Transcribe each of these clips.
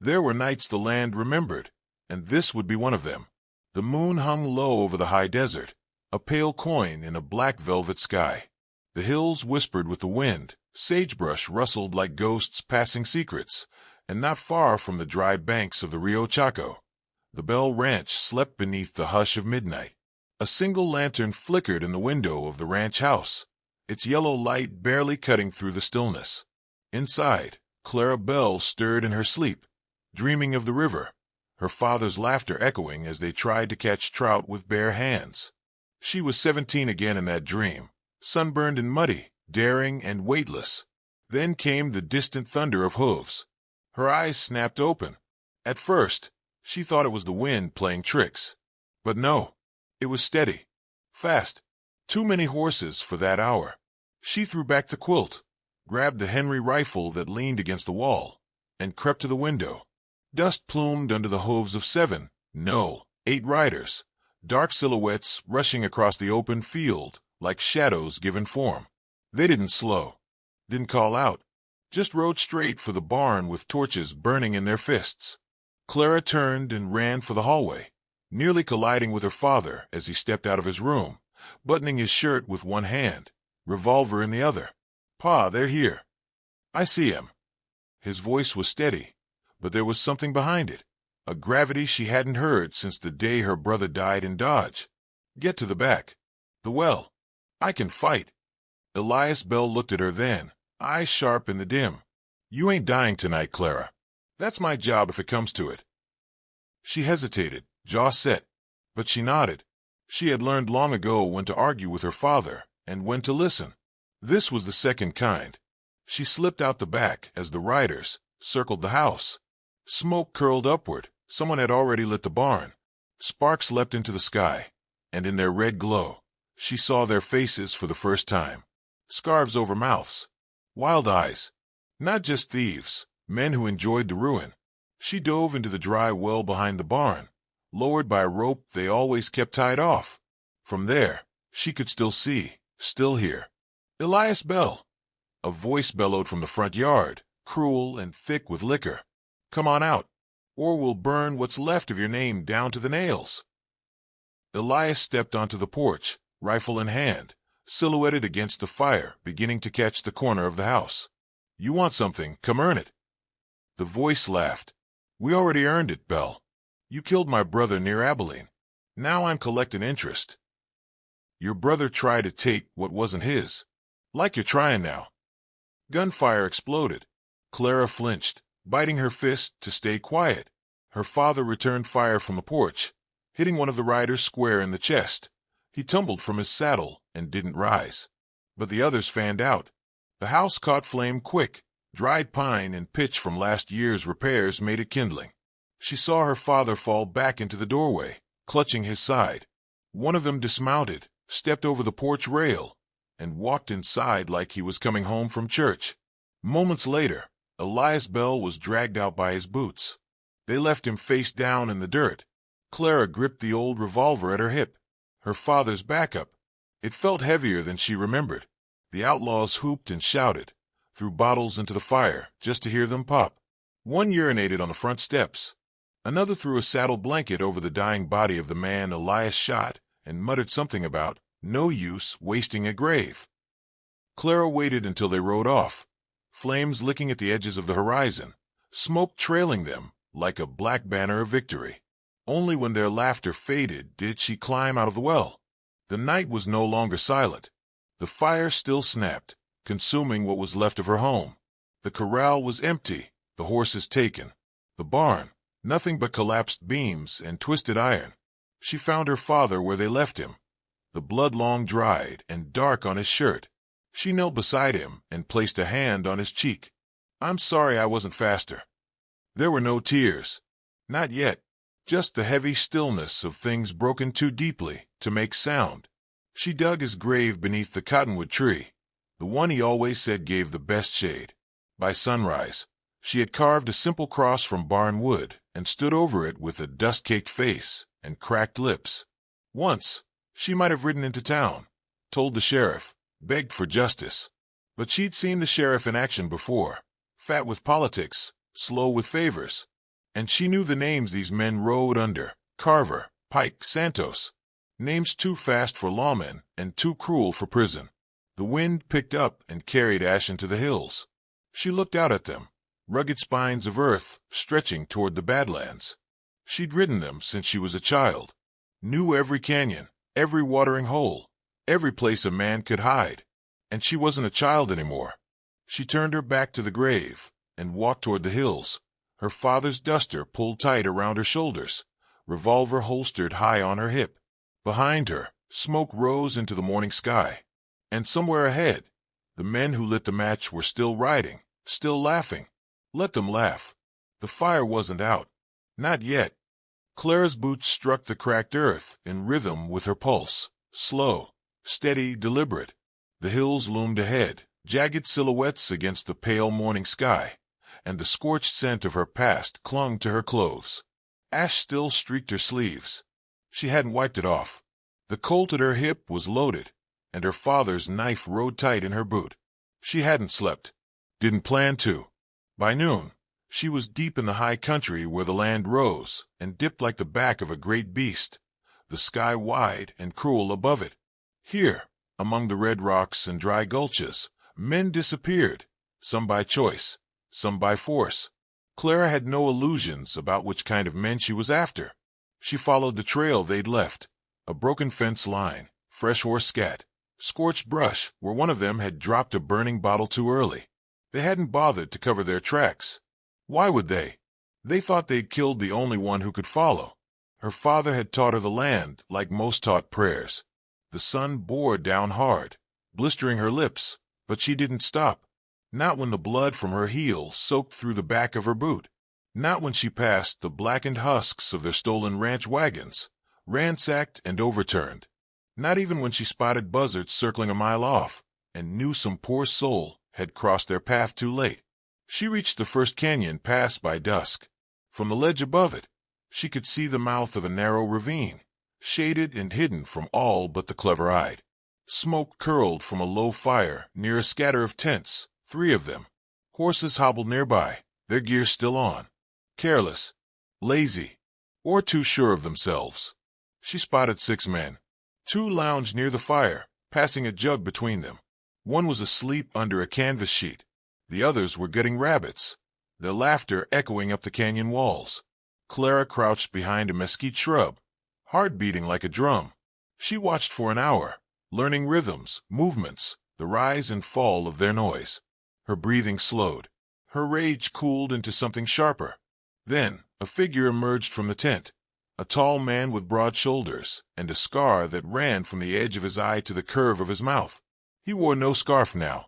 There were nights the land remembered, and this would be one of them. The moon hung low over the high desert, a pale coin in a black velvet sky. The hills whispered with the wind, sagebrush rustled like ghosts passing secrets, and not far from the dry banks of the Rio Chaco, the Bell Ranch slept beneath the hush of midnight. A single lantern flickered in the window of the ranch house, its yellow light barely cutting through the stillness. Inside, Clara Bell stirred in her sleep, dreaming of the river, her father's laughter echoing as they tried to catch trout with bare hands. She was 17 again in that dream, sunburned and muddy, daring and weightless. Then came the distant thunder of hooves. Her eyes snapped open. At first, she thought it was the wind playing tricks. But no, it was steady, fast. Too many horses for that hour. She threw back the quilt, grabbed the Henry rifle that leaned against the wall, and crept to the window. Dust plumed under the hooves of 7, no, 8 riders, dark silhouettes rushing across the open field like shadows given form. They didn't slow, didn't call out, just rode straight for the barn with torches burning in their fists. Clara turned and ran for the hallway, nearly colliding with her father as he stepped out of his room, buttoning his shirt with one hand, revolver in the other. "Pa, they're here. I see him." His voice was steady, but there was something behind it, a gravity she hadn't heard since the day her brother died in Dodge. "Get to the back. The well. I can fight." Elias Bell looked at her then, eyes sharp in the dim. "You ain't dying tonight, Clara. That's my job if it comes to it." She hesitated, jaw set, but she nodded. She had learned long ago when to argue with her father and when to listen. This was the second kind. She slipped out the back as the riders circled the house. Smoke curled upward. Someone had already lit the barn. Sparks leapt into the sky, and in their red glow, she saw their faces for the first time. Scarves over mouths. Wild eyes. Not just thieves, men who enjoyed the ruin. She dove into the dry well behind the barn, lowered by a rope they always kept tied off. From there, she could still see, still hear. "Elias Bell!" A voice bellowed from the front yard, cruel and thick with liquor. "Come on out, or we'll burn what's left of your name down to the nails." Elias stepped onto the porch, rifle in hand, silhouetted against the fire, beginning to catch the corner of the house. "You want something, come earn it." The voice laughed. "We already earned it, Bell. You killed my brother near Abilene. Now I'm collecting interest." "Your brother tried to take what wasn't his. Like you're trying now." Gunfire exploded. Clara flinched, biting her fist to stay quiet. Her father returned fire from the porch, hitting one of the riders square in the chest. He tumbled from his saddle and didn't rise. But the others fanned out. The house caught flame quick. Dried pine and pitch from last year's repairs made it kindling. She saw her father fall back into the doorway, clutching his side. One of them dismounted, stepped over the porch rail, and walked inside like he was coming home from church. Moments later, Elias Bell was dragged out by his boots. They left him face down in the dirt. Clara gripped the old revolver at her hip, her father's backup. It felt heavier than she remembered. The outlaws hooped and shouted, threw bottles into the fire just to hear them pop. One urinated on the front steps. Another threw a saddle blanket over the dying body of the man Elias shot and muttered something about no use wasting a grave. Clara waited until they rode off, flames licking at the edges of the horizon, smoke trailing them like a black banner of victory. Only when their laughter faded did she climb out of the well. The night was no longer silent. The fire still snapped, consuming what was left of her home. The corral was empty, the horses taken. The barn, nothing but collapsed beams and twisted iron. She found her father where they left him, the blood long dried and dark on his shirt. She knelt beside him and placed a hand on his cheek. "I'm sorry I wasn't faster." There were no tears. Not yet. Just the heavy stillness of things broken too deeply to make sound. She dug his grave beneath the cottonwood tree, the one he always said gave the best shade. By sunrise, she had carved a simple cross from barn wood and stood over it with a dust-caked face and cracked lips. Once, she might have ridden into town, told the sheriff, begged for justice. But she'd seen the sheriff in action before, fat with politics, slow with favors. And she knew the names these men rode under: Carver, Pike, Santos. Names too fast for lawmen and too cruel for prison. The wind picked up and carried Ash into the hills. She looked out at them, rugged spines of earth stretching toward the Badlands. She'd ridden them since she was a child, knew every canyon, every watering hole, every place a man could hide. And she wasn't a child anymore. She turned her back to the grave and walked toward the hills, her father's duster pulled tight around her shoulders, revolver holstered high on her hip. Behind her, smoke rose into the morning sky. And somewhere ahead, the men who lit the match were still riding, still laughing. Let them laugh. The fire wasn't out. Not yet. Clara's boots struck the cracked earth in rhythm with her pulse, slow, steady, deliberate. The hills loomed ahead, jagged silhouettes against the pale morning sky, and the scorched scent of her past clung to her clothes. Ash still streaked her sleeves. She hadn't wiped it off. The Colt at her hip was loaded, and her father's knife rode tight in her boot. She hadn't slept. Didn't plan to. By noon, she was deep in the high country where the land rose and dipped like the back of a great beast, the sky wide and cruel above it. Here, among the red rocks and dry gulches, men disappeared, some by choice, some by force. Clara had no illusions about which kind of men she was after. She followed the trail they'd left, a broken fence line, fresh horse scat, scorched brush where one of them had dropped a burning bottle too early. They hadn't bothered to cover their tracks. Why would they? They thought they'd killed the only one who could follow. Her father had taught her the land like most taught prayers. The sun bore down hard, blistering her lips, but she didn't stop. Not when the blood from her heel soaked through the back of her boot. Not when she passed the blackened husks of their stolen ranch wagons, ransacked and overturned. Not even when she spotted buzzards circling a mile off and knew some poor soul had crossed their path too late. She reached the first canyon pass by dusk. From the ledge above it, she could see the mouth of a narrow ravine, shaded and hidden from all but the clever-eyed. Smoke curled from a low fire near a scatter of tents, 3 of them. Horses hobbled nearby, their gear still on. Careless, lazy, or too sure of themselves. She spotted 6 men. 2 lounged near the fire, passing a jug between them. One was asleep under a canvas sheet. The others were getting rabbits, their laughter echoing up the canyon walls. Clara crouched behind a mesquite shrub, heart beating like a drum. She watched for an hour, learning rhythms, movements, the rise and fall of their noise. Her breathing slowed. Her rage cooled into something sharper. Then a figure emerged from the tent, a tall man with broad shoulders and a scar that ran from the edge of his eye to the curve of his mouth. He wore no scarf now.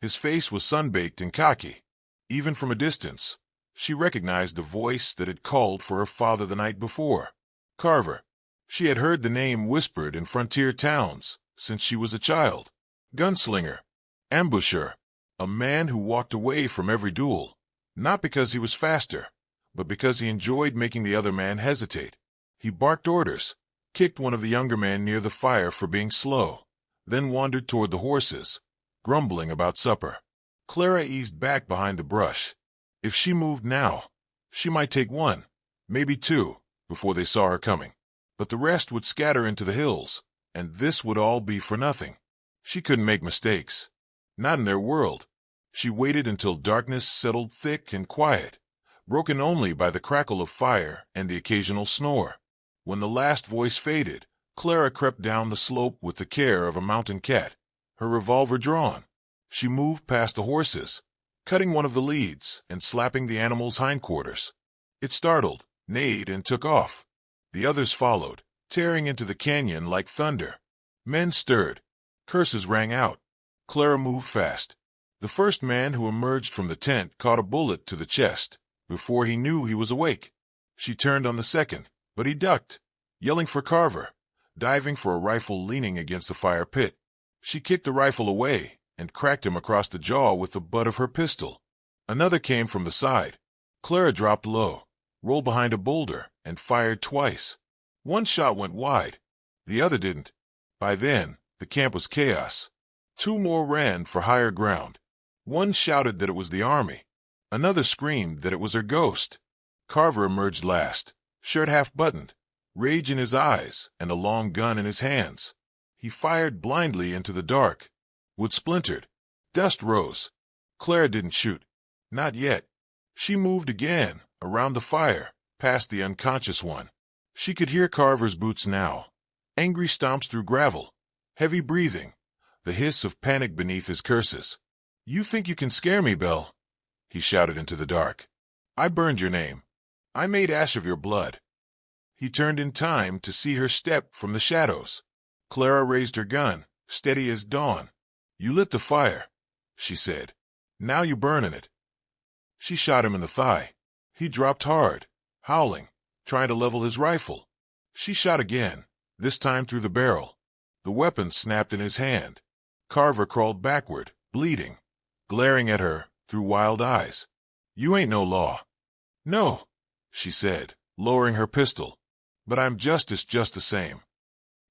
His face was sun-baked and cocky. Even from a distance, she recognized the voice that had called for her father the night before. Carver. She had heard the name whispered in frontier towns since she was a child. Gunslinger. Ambusher. A man who walked away from every duel, not because he was faster, but because he enjoyed making the other man hesitate. He barked orders, kicked one of the younger men near the fire for being slow, then wandered toward the horses, grumbling about supper. Clara eased back behind the brush. If she moved now, she might take 1, maybe 2, before they saw her coming. But the rest would scatter into the hills, and this would all be for nothing. She couldn't make mistakes. Not in their world. She waited until darkness settled thick and quiet, broken only by the crackle of fire and the occasional snore. When the last voice faded, Clara crept down the slope with the care of a mountain cat, her revolver drawn. She moved past the horses, cutting one of the leads and slapping the animal's hindquarters. It startled, neighed, and took off. The others followed, tearing into the canyon like thunder. Men stirred. Curses rang out. Clara moved fast. The first man who emerged from the tent caught a bullet to the chest before he knew he was awake. She turned on the second, but he ducked, yelling for Carver, diving for a rifle leaning against the fire pit. She kicked the rifle away and cracked him across the jaw with the butt of her pistol. Another came from the side. Clara dropped low, rolled behind a boulder, and fired twice. One shot went wide. The other didn't. By then, the camp was chaos. 2 more ran for higher ground. One shouted that it was the army. Another screamed that it was her ghost. Carver emerged last, shirt half buttoned, rage in his eyes, and a long gun in his hands. He fired blindly into the dark. Wood splintered. Dust rose. Clara didn't shoot. Not yet. She moved again, around the fire, past the unconscious one. She could hear Carver's boots now. Angry stomps through gravel. Heavy breathing. The hiss of panic beneath his curses. "You think you can scare me, Belle?" he shouted into the dark. "I burned your name. I made ash of your blood." He turned in time to see her step from the shadows. Clara raised her gun, steady as dawn. "You lit the fire," she said. "Now you burn in it." She shot him in the thigh. He dropped hard, howling, trying to level his rifle. She shot again, this time through the barrel. The weapon snapped in his hand. Carver crawled backward, bleeding, glaring at her through wild eyes. "You ain't no law." "No," she said, lowering her pistol. "But I'm justice just the same."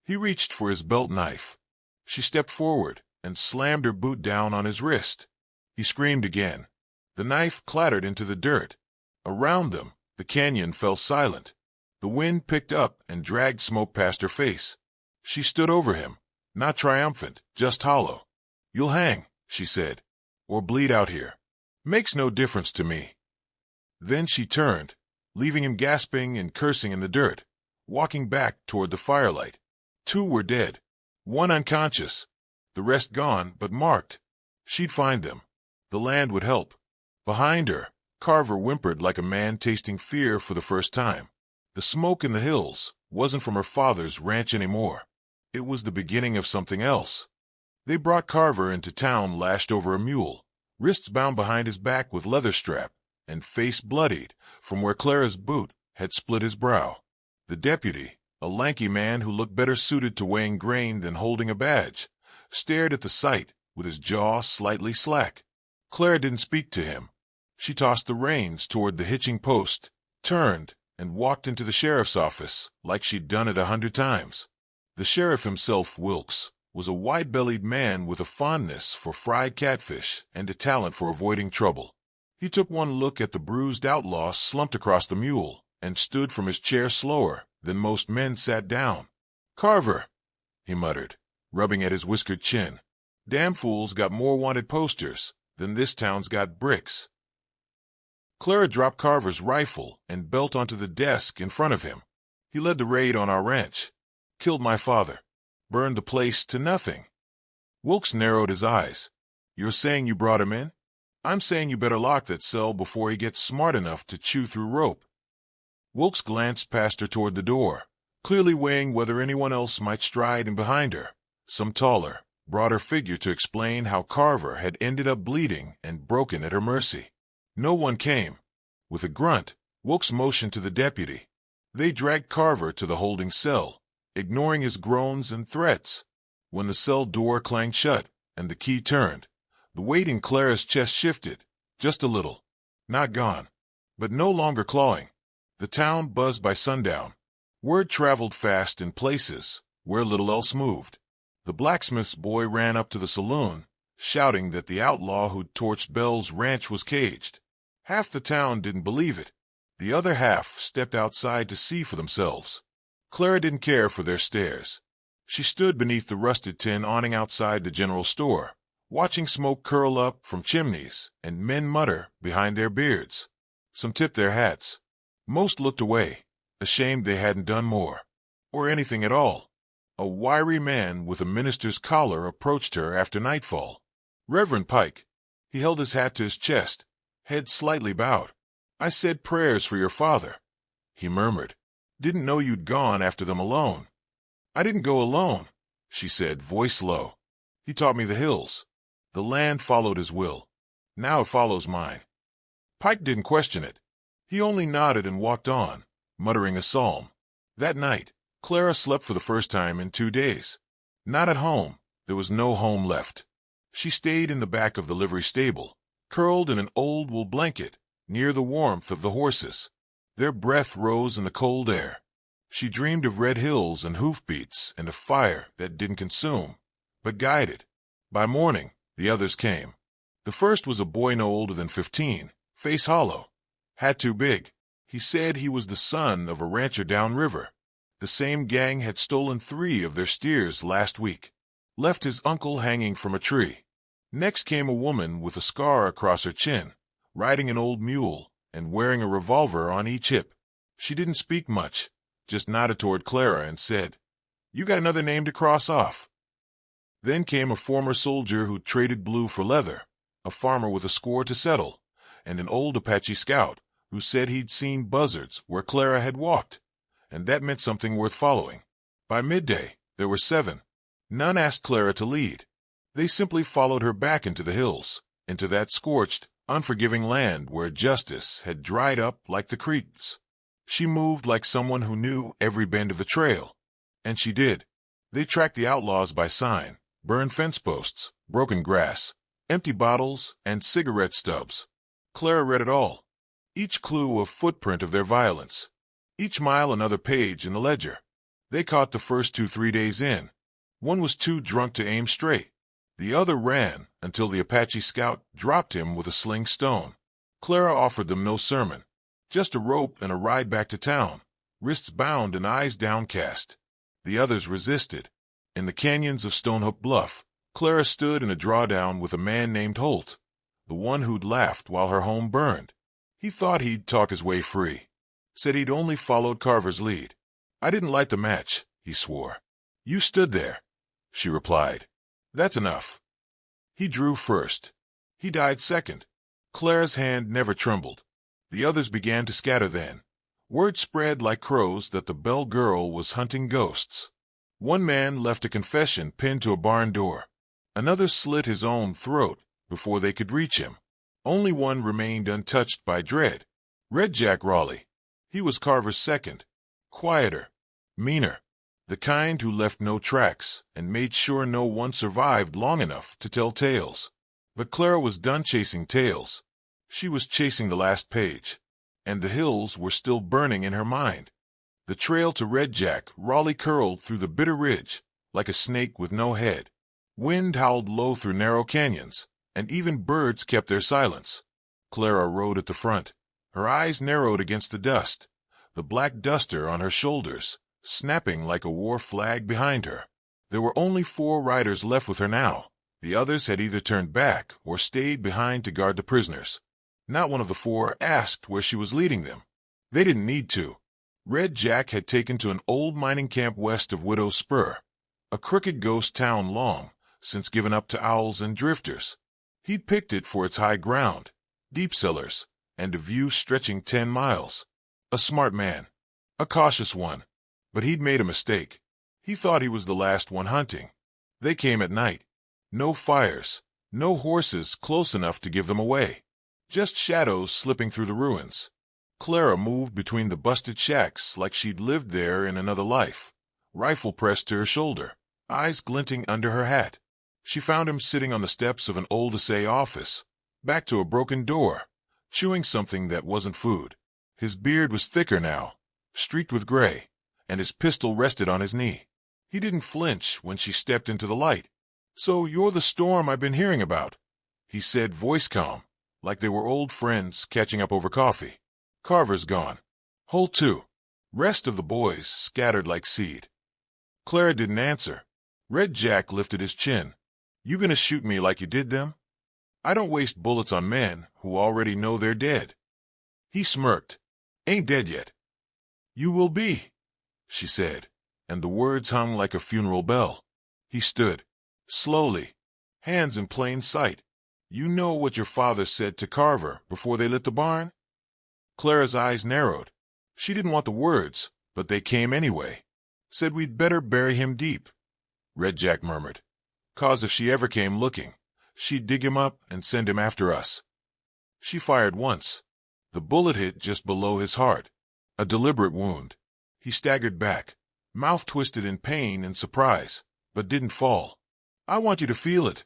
He reached for his belt knife. She stepped forward and slammed her boot down on his wrist. He screamed again. The knife clattered into the dirt. Around them, the canyon fell silent. The wind picked up and dragged smoke past her face. She stood over him, not triumphant, just hollow. "You'll hang," she said, "or bleed out here. Makes no difference to me." Then she turned, leaving him gasping and cursing in the dirt, walking back toward the firelight. 2 were dead, 1 unconscious, the rest gone but marked. She'd find them. The land would help. Behind her, Carver whimpered like a man tasting fear for the first time. The smoke in the hills wasn't from her father's ranch anymore. It was the beginning of something else. They brought Carver into town lashed over a mule, wrists bound behind his back with leather strap, and face bloodied from where Clara's boot had split his brow. The deputy, a lanky man who looked better suited to weighing grain than holding a badge, stared at the sight with his jaw slightly slack. Clara didn't speak to him. She tossed the reins toward the hitching post, turned, and walked into the sheriff's office like she'd done it 100 times. The sheriff himself, Wilkes, was a wide-bellied man with a fondness for fried catfish and a talent for avoiding trouble. He took one look at the bruised outlaw slumped across the mule and stood from his chair slower than most men sat down. "Carver," he muttered, rubbing at his whiskered chin. "Damn fools got more wanted posters than this town's got bricks." Clara dropped Carver's rifle and belt onto the desk in front of him. "He led the raid on our ranch. Killed my father. Burned the place to nothing." Wilkes narrowed his eyes. "You're saying you brought him in? I'm saying you better lock that cell before he gets smart enough to chew through rope." Wilkes glanced past her toward the door, clearly weighing whether anyone else might stride in behind her, some taller, broader figure to explain how Carver had ended up bleeding and broken at her mercy. No one came. With a grunt, Wilkes motioned to the deputy. They dragged Carver to the holding cell, ignoring his groans and threats. When the cell door clanged shut and the key turned, the weight in Clara's chest shifted, just a little. Not gone, but no longer clawing. The town buzzed by sundown. Word traveled fast in places where little else moved. The blacksmith's boy ran up to the saloon, shouting that the outlaw who'd torched Belle's ranch was caged. Half the town didn't believe it. The other half stepped outside to see for themselves. Clara didn't care for their stares. She stood beneath the rusted tin awning outside the general store, watching smoke curl up from chimneys and men mutter behind their beards. Some tipped their hats. Most looked away, ashamed they hadn't done more, or anything at all. A wiry man with a minister's collar approached her after nightfall. Reverend Pike. He held his hat to his chest, head slightly bowed. "I said prayers for your father," he murmured. "Didn't know you'd gone after them alone." "I didn't go alone," she said, voice low. "He taught me the hills. The land followed his will. Now it follows mine." Pike didn't question it. He only nodded and walked on, muttering a psalm. That night, Clara slept for the first time in 2 days. Not at home. There was no home left. She stayed in the back of the livery stable, curled in an old wool blanket, near the warmth of the horses. Their breath rose in the cold air. She dreamed of red hills and hoofbeats and a fire that didn't consume, but guided. By morning, the others came. The first was a boy no older than 15, face hollow, hat too big. He said he was the son of a rancher downriver. The same gang had stolen 3 of their steers last week, left his uncle hanging from a tree. Next came a woman with a scar across her chin, riding an old mule and wearing a revolver on each hip. She didn't speak much, just nodded toward Clara and said, "You got another name to cross off." Then came a former soldier who traded blue for leather, a farmer with a score to settle, and an old Apache scout who said he'd seen buzzards where Clara had walked, and that meant something worth following. By midday, there were 7. None asked Clara to lead. They simply followed her back into the hills, into that scorched, unforgiving land where justice had dried up like the creeks. She moved like someone who knew every bend of the trail. And she did. They tracked the outlaws by sign, burned fence posts, broken grass, empty bottles, and cigarette stubs. Clara read it all. Each clue a footprint of their violence. Each mile another page in the ledger. They caught the first 2-3 days in. One was too drunk to aim straight. The other ran until the Apache scout dropped him with a sling stone. Clara offered them no sermon, just a rope and a ride back to town, wrists bound and eyes downcast. The others resisted. In the canyons of Stonehook Bluff, Clara stood in a drawdown with a man named Holt, the one who'd laughed while her home burned. He thought he'd talk his way free. Said he'd only followed Carver's lead. "I didn't light the match," he swore. "You stood there," she replied. "That's enough." He drew first. He died second. Clara's hand never trembled. The others began to scatter then. Word spread like crows that the Bell girl was hunting ghosts. One man left a confession pinned to a barn door. Another slit his own throat before they could reach him. Only one remained untouched by dread. Red Jack Raleigh. He was Carver's second. Quieter. Meaner. The kind who left no tracks and made sure no one survived long enough to tell tales. But Clara was done chasing tales. She was chasing the last page. And the hills were still burning in her mind. The trail to Red Jack Raleigh curled through the bitter ridge like a snake with no head. Wind howled low through narrow canyons, and even birds kept their silence. Clara rode at the front, her eyes narrowed against the dust, the black duster on her shoulders, snapping like a war flag behind her. There were only 4 riders left with her now. The others had either turned back or stayed behind to guard the prisoners. Not one of the 4 asked where she was leading them. They didn't need to. Red Jack had taken to an old mining camp west of Widow's Spur, a crooked ghost town long since given up to owls and drifters. He'd picked it for its high ground, deep cellars, and a view stretching 10 miles. A smart man. A cautious one. But he'd made a mistake. He thought he was the last one hunting. They came at night. No fires, no horses close enough to give them away. Just shadows slipping through the ruins. Clara moved between the busted shacks like she'd lived there in another life, rifle pressed to her shoulder, eyes glinting under her hat. She found him sitting on the steps of an old assay office, back to a broken door, chewing something that wasn't food. His beard was thicker now, streaked with gray, and his pistol rested on his knee. He didn't flinch when she stepped into the light. "So you're the storm I've been hearing about," he said, voice calm, like they were old friends catching up over coffee. "Carver's gone. Holt too. Rest of the boys scattered like seed." Clara didn't answer. Red Jack lifted his chin. "You gonna shoot me like you did them? I don't waste bullets on men who already know they're dead." He smirked. "Ain't dead yet." "You will be," she said, and the words hung like a funeral bell. He stood, slowly, hands in plain sight. "You know what your father said to Carver before they lit the barn?" Clara's eyes narrowed. She didn't want the words, but they came anyway. "Said we'd better bury him deep," Red Jack murmured. "'Cause if she ever came looking, she'd dig him up and send him after us." She fired once. The bullet hit just below his heart. A deliberate wound. He staggered back, mouth twisted in pain and surprise, but didn't fall. "I want you to feel it,"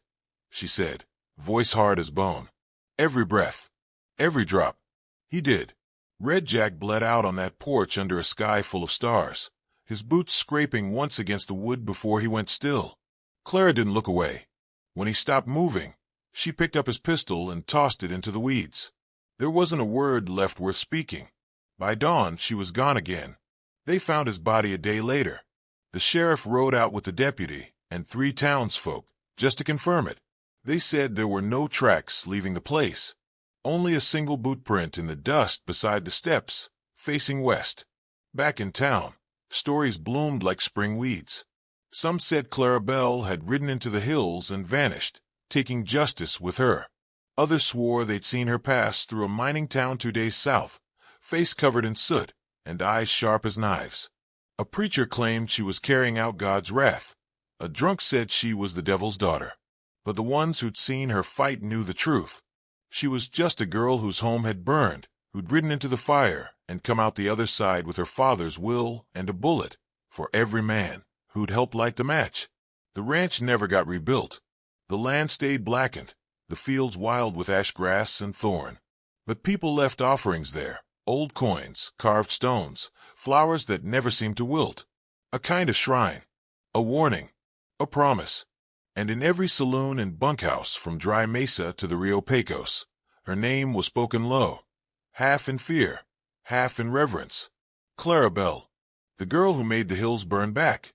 she said, voice hard as bone. "Every breath. Every drop." He did. Red Jack bled out on that porch under a sky full of stars, his boots scraping once against the wood before he went still. Clara didn't look away. When he stopped moving, she picked up his pistol and tossed it into the weeds. There wasn't a word left worth speaking. By dawn, she was gone again. They found his body a day later. The sheriff rode out with the deputy and 3 townsfolk, just to confirm it. They said there were no tracks leaving the place, only a single boot print in the dust beside the steps, facing west. Back in town, stories bloomed like spring weeds. Some said Clarabelle had ridden into the hills and vanished, taking justice with her. Others swore they'd seen her pass through a mining town 2 days south, face covered in soot and eyes sharp as knives. A preacher claimed she was carrying out God's wrath. A drunk said she was the devil's daughter. But the ones who'd seen her fight knew the truth. She was just a girl whose home had burned, who'd ridden into the fire and come out the other side with her father's will and a bullet for every man who'd helped light the match. The ranch never got rebuilt. The land stayed blackened, the fields wild with ash grass and thorn. But people left offerings there, old coins, carved stones, flowers that never seemed to wilt. A kind of shrine, a warning, a promise. And in every saloon and bunkhouse from Dry Mesa to the Rio Pecos, her name was spoken low, half in fear, half in reverence. Clarabelle, the girl who made the hills burn back.